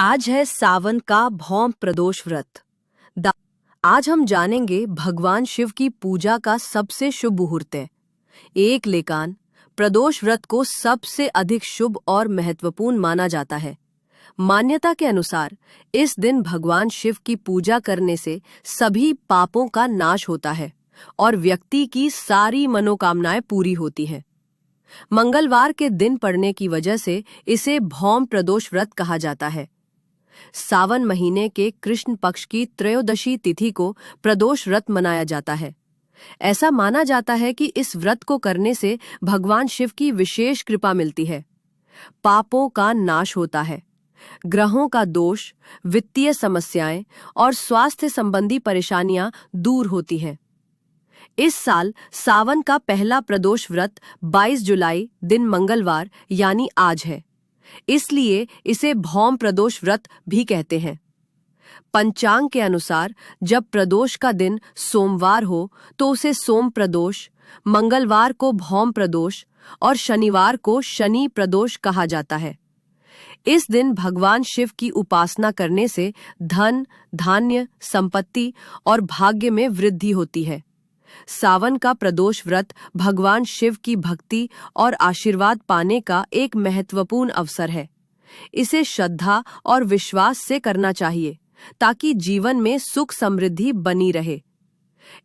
आज है सावन का भौम प्रदोष व्रत। आज हम जानेंगे भगवान शिव की पूजा का सबसे शुभ मुहूर्त है। एक लेकान प्रदोष व्रत को सबसे अधिक शुभ और महत्वपूर्ण माना जाता है। मान्यता के अनुसार इस दिन भगवान शिव की पूजा करने से सभी पापों का नाश होता है और व्यक्ति की सारी मनोकामनाएं पूरी होती हैं। मंगलवार के दिन पड़ने की वजह से इसे भौम प्रदोष व्रत कहा जाता है। सावन महीने के कृष्ण पक्ष की त्रयोदशी तिथि को प्रदोष व्रत मनाया जाता है। ऐसा माना जाता है कि इस व्रत को करने से भगवान शिव की विशेष कृपा मिलती है, पापों का नाश होता है, ग्रहों का दोष, वित्तीय समस्याएं और स्वास्थ्य संबंधी परेशानियां दूर होती हैं। इस साल सावन का पहला प्रदोष व्रत 22 जुलाई दिन मंगलवार यानी आज है, इसलिए इसे भौम प्रदोष व्रत भी कहते हैं। पंचांग के अनुसार जब प्रदोष का दिन सोमवार हो तो उसे सोम प्रदोष, मंगलवार को भौम प्रदोष और शनिवार को शनि प्रदोष कहा जाता है। इस दिन भगवान शिव की उपासना करने से धन, धान्य, संपत्ति और भाग्य में वृद्धि होती है। सावन का प्रदोष व्रत भगवान शिव की भक्ति और आशीर्वाद पाने का एक महत्वपूर्ण अवसर है। इसे श्रद्धा और विश्वास से करना चाहिए ताकि जीवन में सुख समृद्धि बनी रहे।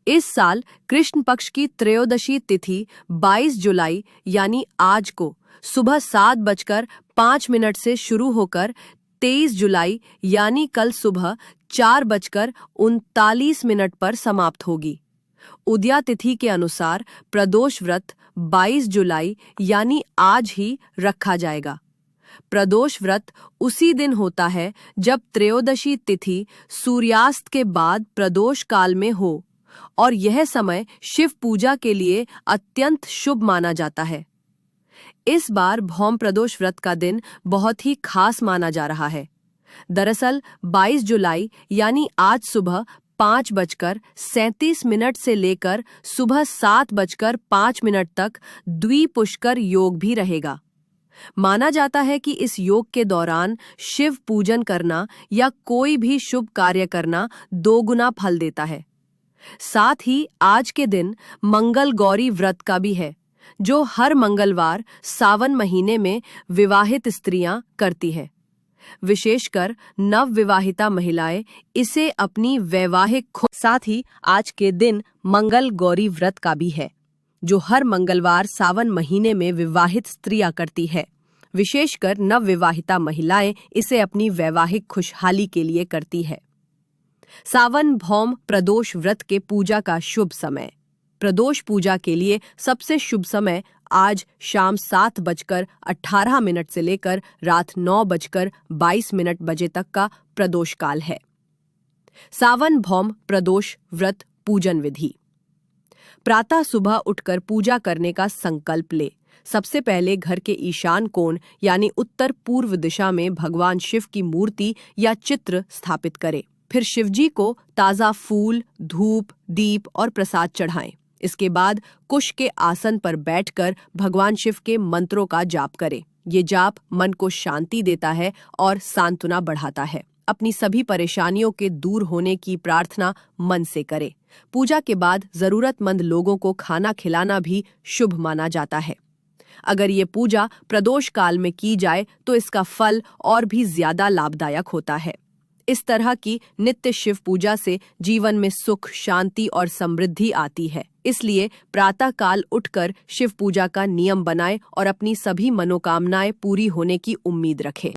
इस साल कृष्ण पक्ष की त्रयोदशी तिथि 22 जुलाई यानी आज को सुबह 7:05 से शुरू होकर 23 जुलाई यानी कल सुबह 4:39 पर समाप्त होगी। उदया तिथि के अनुसार प्रदोष व्रत 22 जुलाई यानी आज ही रखा जाएगा। प्रदोष व्रत उसी दिन होता है जब त्रयोदशी तिथि सूर्यास्त के बाद प्रदोष काल में हो और यह समय शिव पूजा के लिए अत्यंत शुभ माना जाता है। इस बार भौम प्रदोष व्रत का दिन बहुत ही खास माना जा रहा है। दरअसल 22 जुलाई यानी आज सुबह 5:37 से लेकर सुबह 7:05 तक द्विपुष्कर योग भी रहेगा। माना जाता है कि इस योग के दौरान शिव पूजन करना या कोई भी शुभ कार्य करना 2 गुना फल देता है। साथ ही आज के दिन मंगल गौरी व्रत का भी है, जो हर मंगलवार सावन महीने में विवाहित स्त्रियां करती हैं। विशेषकर नवविवाहिता महिलाएं इसे अपनी वैवाहिक साथ ही आज के दिन मंगल गौरी व्रत का भी है, जो हर मंगलवार सावन महीने में विवाहित स्त्रियां करती है। विशेषकर नवविवाहिता महिलाएं इसे अपनी वैवाहिक खुशहाली के लिए करती है। सावन भौम प्रदोष व्रत के पूजा का शुभ समय। प्रदोष पूजा के लिए सबसे शुभ समय आज शाम 7:18 से लेकर रात 9:22 बजे तक का प्रदोष काल है। सावन भौम प्रदोष व्रत पूजन विधि। प्रातः सुबह उठकर पूजा करने का संकल्प ले। सबसे पहले घर के ईशान कोण यानी उत्तर पूर्व दिशा में भगवान शिव की मूर्ति या चित्र स्थापित करें। फिर शिवजी को ताजा फूल, धूप, दीप और प्रसाद चढ़ाएं। इसके बाद कुश के आसन पर बैठकर भगवान शिव के मंत्रों का जाप करें। ये जाप मन को शांति देता है और सांत्वना बढ़ाता है। अपनी सभी परेशानियों के दूर होने की प्रार्थना मन से करें। पूजा के बाद जरूरतमंद लोगों को खाना खिलाना भी शुभ माना जाता है। अगर ये पूजा प्रदोष काल में की जाए तो इसका फल और भी ज्यादा लाभदायक होता है। इस तरह की नित्य शिव पूजा से जीवन में सुख, शांति और समृद्धि आती है। इसलिए प्रातः काल उठकर शिव पूजा का नियम बनाएं और अपनी सभी मनोकामनाएं पूरी होने की उम्मीद रखें।